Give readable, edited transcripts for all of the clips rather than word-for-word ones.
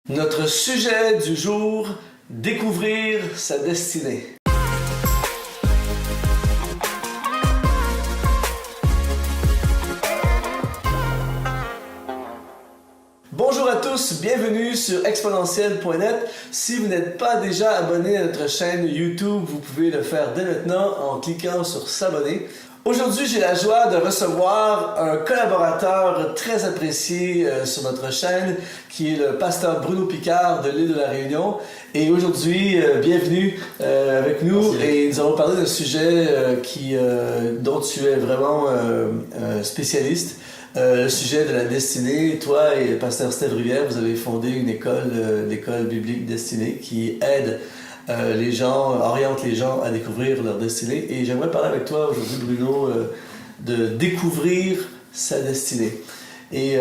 Notre sujet du jour, découvrir sa destinée. Bonjour à tous, bienvenue sur exponentiel.net. Si vous n'êtes pas déjà abonné à notre chaîne YouTube, vous pouvez le faire dès maintenant en cliquant sur s'abonner. Aujourd'hui, j'ai la joie de recevoir un collaborateur très apprécié sur notre chaîne, qui est le pasteur Bruno Picard de l'île de la Réunion. Et aujourd'hui, bienvenue avec nous. Merci. Et nous allons parler d'un sujet dont tu es vraiment spécialiste. Le sujet de la destinée. Toi et pasteur Steve Rivière, vous avez fondé une école, l'école biblique Destinée, qui aide les gens, oriente les gens à découvrir leur destinée. Et j'aimerais parler avec toi aujourd'hui, Bruno, de découvrir sa destinée. Et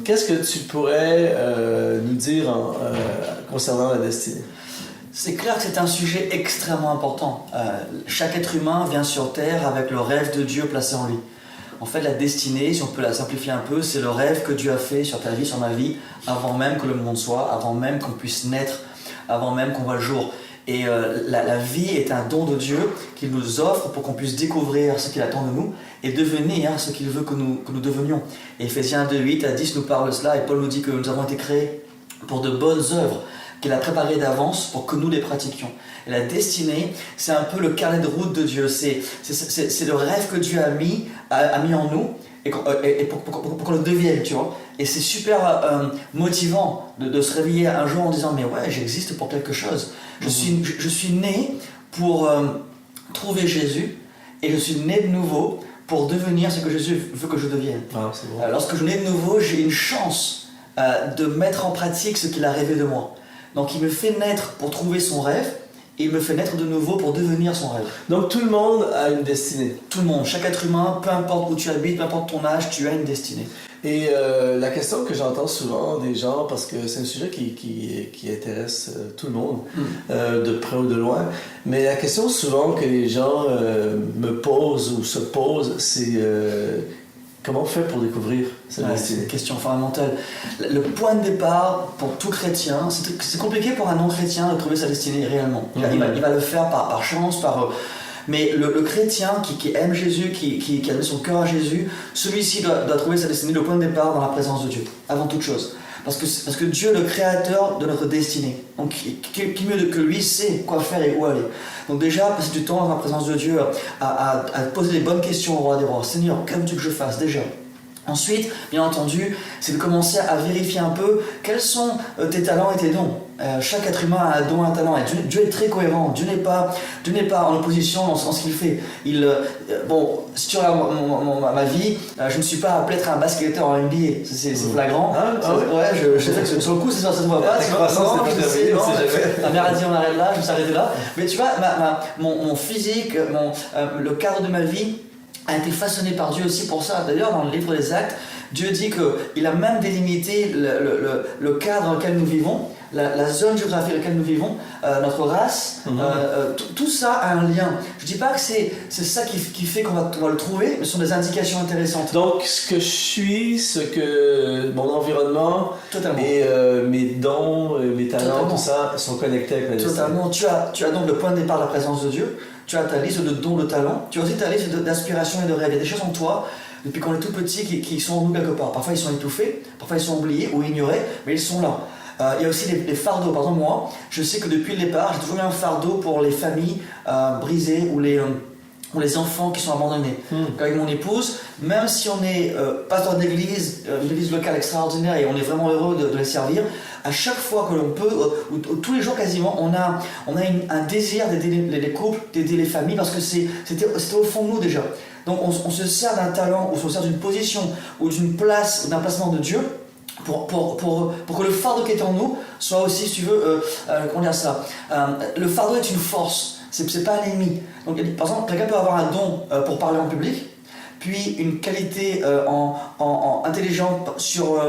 qu'est-ce que tu pourrais nous dire concernant la destinée? C'est clair que c'est un sujet extrêmement important. Chaque être humain vient sur Terre avec le rêve de Dieu placé en lui. En fait, la destinée, si on peut la simplifier un peu, c'est le rêve que Dieu a fait sur ta vie, sur ma vie, avant même que le monde soit, avant même qu'on puisse naître, avant même qu'on voit le jour. Et la vie est un don de Dieu qu'il nous offre pour qu'on puisse découvrir ce qu'il attend de nous et devenir ce qu'il veut que nous devenions. Et Ephésiens 2, 8 à 10 nous parle de cela, et Paul nous dit que nous avons été créés pour de bonnes œuvres qu'il a préparées d'avance pour que nous les pratiquions. Et la destinée, c'est un peu le carnet de route de Dieu, c'est le rêve que Dieu a mis en nous et pour qu'on le devienne, tu vois. Et c'est super motivant de se réveiller un jour en disant « mais ouais, j'existe pour quelque chose. Je suis né pour trouver Jésus et je suis né de nouveau pour devenir ce que Jésus veut que je devienne. Ah, c'est bon. Lorsque je nais de nouveau, j'ai une chance de mettre en pratique ce qu'il a rêvé de moi. Donc il me fait naître pour trouver son rêve, et il me fait naître de nouveau pour devenir son rêve. Donc tout le monde a une destinée. Tout le monde, chaque être humain, peu importe où tu habites, peu importe ton âge, tu as une destinée. Et la question que j'entends souvent des gens, parce que c'est un sujet qui intéresse tout le monde, de près ou de loin, mais la question souvent que les gens me posent ou se posent, c'est comment on fait pour découvrir sa C'est destinée? une question fondamentale. Le point de départ pour tout chrétien, c'est compliqué pour un non-chrétien de trouver sa destinée réellement. Il va le faire par chance, mais le chrétien qui aime Jésus, qui a donné son cœur à Jésus, celui-ci doit trouver sa destinée, le point de départ dans la présence de Dieu, avant toute chose. Parce que Dieu est le créateur de notre destinée. Donc qui mieux que lui sait quoi faire et où aller. Donc déjà, passer du temps dans la présence de Dieu, à poser les bonnes questions au roi des rois. Seigneur, qu'aimes-tu que je fasse déjà? Ensuite, bien entendu, c'est de commencer à vérifier un peu quels sont tes talents et tes dons. Chaque être humain a un don, un talent, et Dieu est très cohérent. Dieu n'est pas en opposition dans ce qu'il fait. Si tu regardes ma vie, je ne suis pas appelé à être un basketteur en NBA. C'est flagrant. Ouais, je sais que sur le coup, ça ne se voit pas. La croissance, c'est pas terminé, ma mère a dit on arrête là, je me suis arrêté là. Mais tu vois, mon physique, le cadre de ma vie a été façonné par Dieu aussi pour ça. D'ailleurs, dans le livre des Actes, Dieu dit qu'il a même délimité le cadre dans lequel nous vivons, la zone géographique dans laquelle nous vivons, notre race, tout ça a un lien. Je ne dis pas que c'est ça qui fait qu'on va le trouver, mais ce sont des indications intéressantes. Donc, ce que je suis, mon environnement, Totalement. et mes dons, mes talents, Totalement. tout ça, sont connectés avec la destinée. Totalement. Tu as donc le point de départ de la présence de Dieu, tu as ta liste de dons, de talents, tu as aussi ta liste d'aspirations et de rêves. Il y a des choses en toi, depuis qu'on est tout petit, qui sont en nous quelque part. Parfois ils sont étouffés, parfois ils sont oubliés ou ignorés, mais ils sont là. Il y a aussi les fardeaux. Par exemple, moi, je sais que depuis le départ, j'ai toujours eu un fardeau pour les familles brisées ou les enfants qui sont abandonnés. Avec mon épouse, même si on est pasteur d'église, une église locale extraordinaire et on est vraiment heureux de les servir, à chaque fois que l'on peut, ou tous les jours quasiment, on a un désir d'aider les couples, d'aider les familles, parce que c'était au fond de nous déjà. Donc on se sert d'un talent, ou on se sert d'une position, ou d'une place, d'un placement de Dieu, pour que le fardeau qui est en nous soit aussi, si tu veux, comment dire ça, le fardeau est une force, c'est pas un ennemi. Donc par exemple, quelqu'un peut avoir un don pour parler en public, puis une qualité en intelligente sur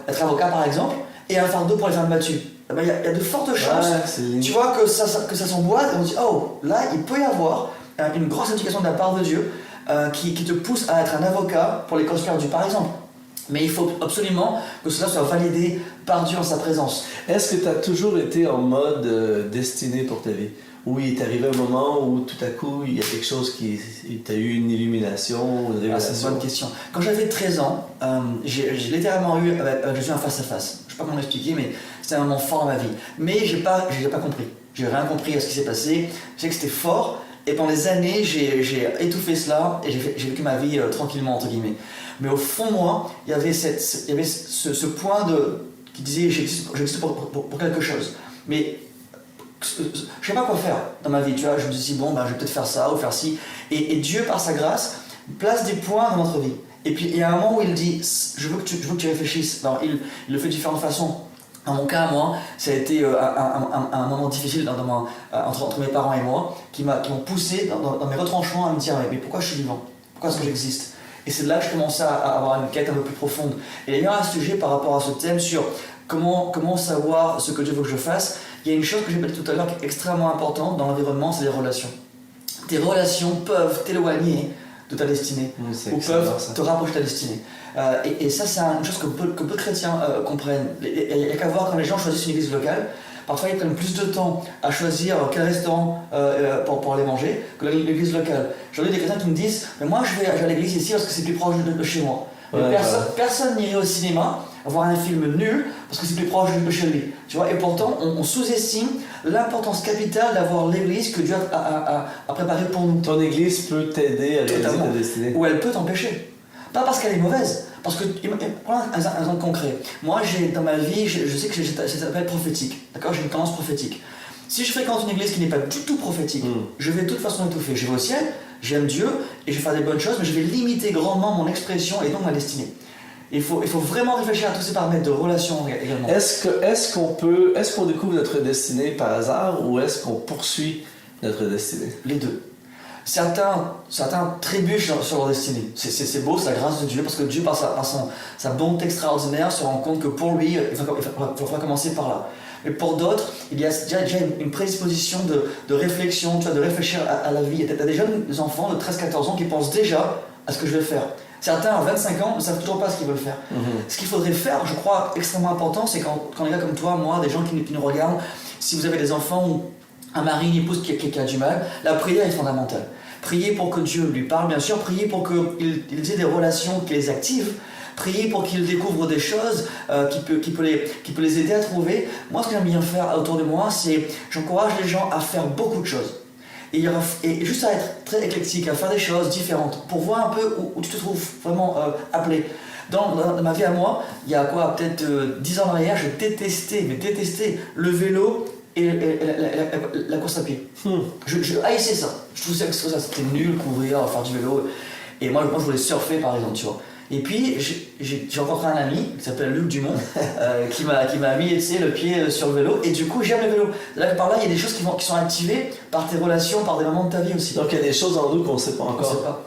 être avocat par exemple, et un fardeau pour les femmes battues. Il y a de fortes chances, tu vois, que ça s'emboîte, et on se dit, oh, là il peut y avoir une grosse indication de la part de Dieu qui te pousse à être un avocat pour les causes perdues par exemple. Mais il faut absolument que cela soit validé par Dieu en sa présence. Est-ce que tu as toujours été en mode destiné pour ta vie? Ou il est arrivé un moment où tout à coup il y a quelque chose qui... Tu as eu une illumination, une révélation? C'est une bonne question. Quand j'avais 13 ans, j'ai littéralement eu avec Jésus un face-à-face. Je ne sais pas comment l'expliquer, mais c'était un moment fort dans ma vie. Mais je n'ai pas compris. J'ai rien compris à ce qui s'est passé. Je sais que c'était fort. Et pendant des années, j'ai étouffé cela et j'ai vécu ma vie tranquillement, entre guillemets. Mais au fond de moi, il y avait ce point qui disait j'existe pour quelque chose. Mais je ne sais pas quoi faire dans ma vie. Tu vois, je me suis dit, bon, je vais peut-être faire ça ou faire ci. Et Dieu, par sa grâce, place des points dans notre vie. Et puis il y a un moment où il dit, je veux que tu réfléchisses. Alors, il le fait de différentes façons. Dans mon cas, moi, ça a été un moment difficile entre mes parents et moi, qui m'ont poussé dans mes retranchements à me dire mais pourquoi je suis vivant? Pourquoi est-ce que j'existe? Et c'est là que je commençais à avoir une quête un peu plus profonde. Et il y a un sujet par rapport à ce thème sur comment savoir ce que Dieu veut que je fasse. Il y a une chose que j'ai dit tout à l'heure qui est extrêmement importante dans l'environnement, c'est les relations. Tes relations peuvent t'éloigner de ta destinée, ou peuvent te rapprocher de ta destinée. Et ça, c'est une chose que peu de chrétiens comprennent. Il n'y a qu'à voir quand les gens choisissent une église locale. Parfois, ils prennent plus de temps à choisir quel restaurant pour aller manger que l'église locale. J'en ai des chrétiens qui me disent « Mais moi, je vais à l'église ici parce que c'est plus proche de chez moi. Ouais, » Personne n'irait au cinéma voir un film nul parce que c'est plus proche de chez lui. Tu vois, et pourtant, on sous-estime l'importance capitale d'avoir l'église que Dieu a préparée pour nous. Ton église peut t'aider à réaliser ta destinée. Ou elle peut t'empêcher. Pas parce qu'elle est mauvaise. Parce que, prends un exemple concret. Moi, dans ma vie, je sais que ça s'appelle prophétique. D'accord? J'ai une tendance prophétique. Si je fréquente une église qui n'est pas du tout prophétique, je vais de toute façon étouffer. Je vais au ciel, j'aime Dieu, et je vais faire des bonnes choses, mais je vais limiter grandement mon expression et donc ma destinée. Il faut vraiment réfléchir à tous ces paramètres de relation également. Est-ce qu'on découvre notre destinée par hasard ou est-ce qu'on poursuit notre destinée? Les deux. Certains trébuchent sur leur destinée. C'est beau, c'est la grâce de Dieu, parce que Dieu, par sa bonté extraordinaire, se rend compte que pour lui, il faudra commencer par là. Mais pour d'autres, il y a déjà une prédisposition de réflexion, tu vois, de réfléchir à la vie. Il y a des jeunes enfants de 13-14 ans qui pensent déjà à ce que je vais faire. Certains, à 25 ans, ne savent toujours pas ce qu'ils veulent faire. Ce qu'il faudrait faire, je crois, extrêmement important, c'est quand les gars comme toi, moi, des gens qui nous regardent, si vous avez des enfants ou un mari, une épouse qui a du mal, la prière est fondamentale. Priez pour que Dieu lui parle, bien sûr. Priez pour qu'ils aient des relations qui les activent. Priez pour qu'ils découvrent des choses qui peut les aider à trouver. Moi, ce que j'aime bien faire autour de moi, c'est j'encourage les gens à faire beaucoup de choses. Et juste à être très éclectique, à faire des choses différentes, pour voir un peu où tu te trouves vraiment appelé. Dans ma vie à moi, il y a peut-être 10 ans en arrière, je détestais le vélo et la course à pied. Je haïssais ça. Je trouvais que ça c'était nul, courir, faire du vélo. Et moi, je voulais surfer par exemple, tu vois. Et puis, j'ai rencontré un ami qui s'appelle Luc Dumont, qui m'a mis le pied sur le vélo. Et du coup, j'aime le vélo. Là, par là, il y a des choses qui sont activées par tes relations, par des moments de ta vie aussi. Donc, il y a des choses en nous qu'on ne sait pas encore. On sait pas.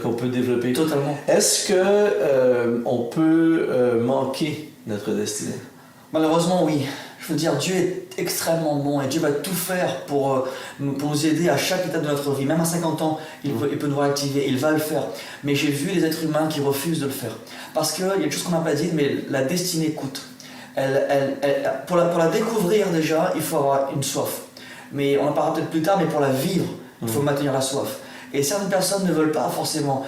Qu'on peut développer. Totalement. Est-ce qu'on peut manquer notre destinée? Malheureusement, oui. Je veux dire, Dieu est extrêmement bon et Dieu va tout faire pour nous aider à chaque étape de notre vie. Même à 50 ans, il peut nous réactiver, il va le faire. Mais j'ai vu des êtres humains qui refusent de le faire. Parce qu'il y a quelque chose qu'on n'a pas dit, mais la destinée coûte. Pour la découvrir déjà, il faut avoir une soif. Mais on en parlera peut-être plus tard, mais pour la vivre, il faut maintenir la soif. Et certaines personnes ne veulent pas forcément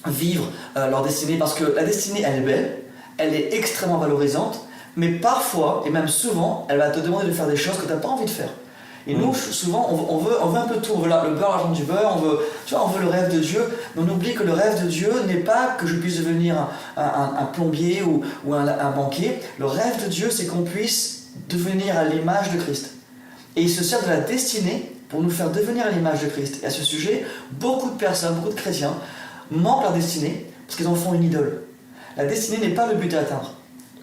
vivre leur destinée parce que la destinée, elle est belle, elle est extrêmement valorisante, mais parfois, et même souvent, elle va te demander de faire des choses que tu n'as pas envie de faire. Et nous, souvent, on veut un peu tout. On veut le beurre, l'argent du beurre, on veut le rêve de Dieu, mais on oublie que le rêve de Dieu n'est pas que je puisse devenir un plombier ou un banquier. Le rêve de Dieu, c'est qu'on puisse devenir à l'image de Christ. Et il se sert de la destinée pour nous faire devenir à l'image de Christ. Et à ce sujet, beaucoup de personnes, beaucoup de chrétiens manquent leur destinée parce qu'ils en font une idole. La destinée n'est pas le but à atteindre.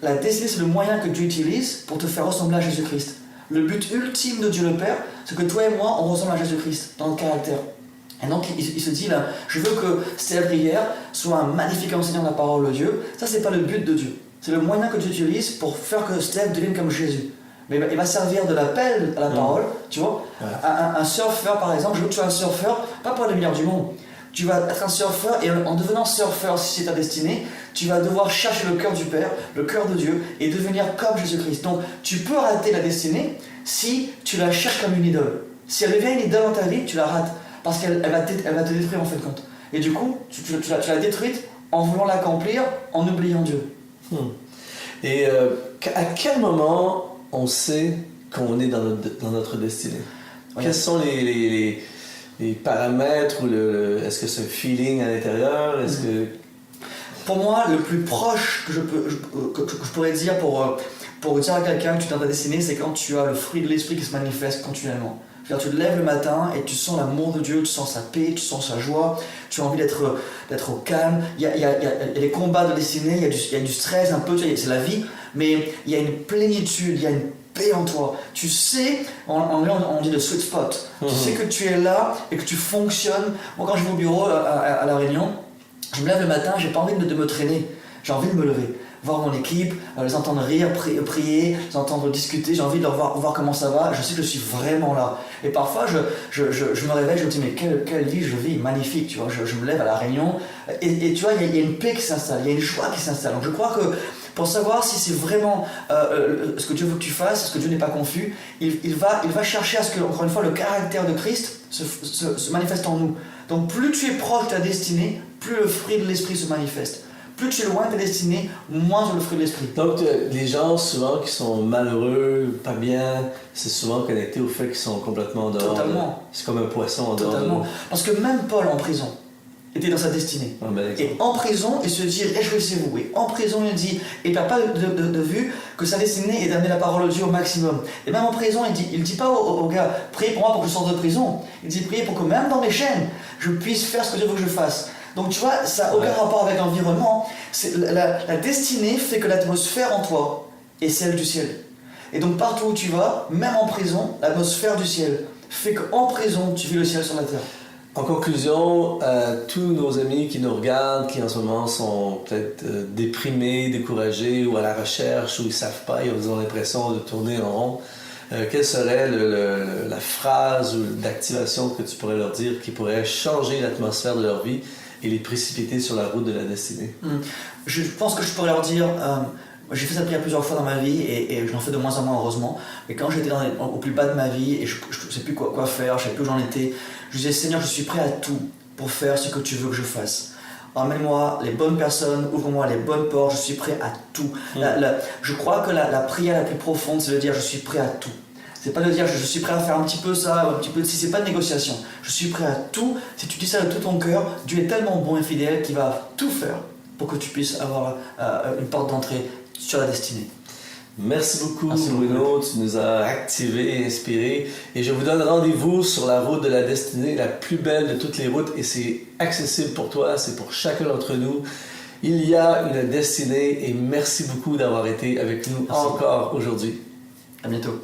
La destinée, c'est le moyen que Dieu utilise pour te faire ressembler à Jésus-Christ. Le but ultime de Dieu le Père, c'est que toi et moi, on ressemble à Jésus-Christ dans notre caractère. Et donc, il se dit là, je veux que Steve Brière soit un magnifique enseignant de la parole de Dieu. Ça, c'est pas le but de Dieu. C'est le moyen que Dieu utilise pour faire que Steve devienne comme Jésus. Mais il va servir de l'appel à la parole, tu vois. Ouais. Un surfeur, par exemple, je veux que tu sois un surfeur, pas pour le meilleur du monde. Tu vas être un surfeur et en devenant surfeur, si c'est ta destinée, tu vas devoir chercher le cœur du Père, le cœur de Dieu, et devenir comme Jésus-Christ. Donc, tu peux rater la destinée si tu la cherches comme une idole. Si elle devient une idole dans ta vie, tu la rates, parce qu'elle va te détruire en fin de compte. Et du coup, tu l'as détruite en voulant l'accomplir, en oubliant Dieu. Et à quel moment on sait qu'on est dans notre destinée? Quels sont les paramètres, ou est-ce que c'est un feeling à l'intérieur? Est-ce que... Pour moi, le plus proche que je pourrais dire pour dire à quelqu'un que tu es dans ta destinée, c'est quand tu as le fruit de l'esprit qui se manifeste continuellement. C'est-à-dire, tu te lèves le matin et tu sens l'amour de Dieu, tu sens sa paix, tu sens sa joie, tu as envie d'être au calme. Il y a les combats de destinée, il y a du stress un peu, c'est la vie, mais il y a une plénitude, il y a une paix en toi. Tu sais, en anglais on dit le sweet spot. Tu sais que tu es là et que tu fonctionnes. Moi, quand je vais au bureau à La Réunion, je me lève le matin, j'ai pas envie de me traîner, j'ai envie de me lever, voir mon équipe, les entendre rire, prier, les entendre discuter, j'ai envie de leur voir comment ça va, je sais que je suis vraiment là. Et parfois je me réveille, je me dis mais quelle vie je vis, magnifique, tu vois, je me lève à La Réunion, et tu vois, il y a une paix qui s'installe, il y a une joie qui s'installe. Donc je crois que pour savoir si c'est vraiment ce que Dieu veut que tu fasses, ce que Dieu n'est pas confus, il va chercher à ce que, encore une fois, le caractère de Christ se manifeste en nous. Donc plus tu es proche de ta destinée, plus le fruit de l'esprit se manifeste. Plus tu es loin de ta destinée, moins le fruit de l'esprit. Donc les gens souvent qui sont malheureux, pas bien, c'est souvent connecté au fait qu'ils sont complètement en dehors. Totalement. C'est comme un poisson en dehors. Totalement. Parce que même Paul en prison était dans sa destinée. Ah, ben, et en prison, il se dit réjouissez-vous. Et en prison, il dit, et il n'a pas de vue que sa destinée est d'amener la parole de Dieu au maximum. Et même en prison, il dit pas aux gars, priez pour moi pour que je sorte de prison. Il dit, priez pour que même dans mes chaînes, je puisse faire ce que Dieu veut que je fasse. Donc tu vois, ça n'a aucun rapport avec l'environnement. La destinée fait que l'atmosphère en toi est celle du ciel. Et donc partout où tu vas, même en prison, l'atmosphère du ciel fait qu'en prison, tu vis le ciel sur la terre. En conclusion, tous nos amis qui nous regardent, qui en ce moment sont peut-être déprimés, découragés ou à la recherche, ou ils ne savent pas, ils ont l'impression de tourner en rond, quelle serait la phrase ou d'activation que tu pourrais leur dire qui pourrait changer l'atmosphère de leur vie et les précipiter sur la route de la destinée? Je pense que je pourrais leur dire... j'ai fait cette prière plusieurs fois dans ma vie et je l'en fais de moins en moins, heureusement. Et quand j'étais au plus bas de ma vie et je ne sais plus quoi faire, je ne savais plus où j'en étais, je disais Seigneur, je suis prêt à tout pour faire ce que tu veux que je fasse. Emmène-moi les bonnes personnes, ouvre-moi les bonnes portes, je suis prêt à tout. Je crois que la prière la plus profonde, c'est de dire je suis prêt à tout. C'est pas de dire je suis prêt à faire un petit peu ça, un petit peu si, c'est pas de négociation. Je suis prêt à tout. Si tu dis ça de tout ton cœur, Dieu est tellement bon et fidèle qu'il va tout faire pour que tu puisses avoir une porte d'entrée sur la destinée. Merci beaucoup, Bruno, tu nous as activés et inspirés. Et je vous donne rendez-vous sur la route de la destinée, la plus belle de toutes les routes. Et c'est accessible pour toi, c'est pour chacun d'entre nous. Il y a une destinée et merci beaucoup d'avoir été avec nous encore aujourd'hui. À bientôt.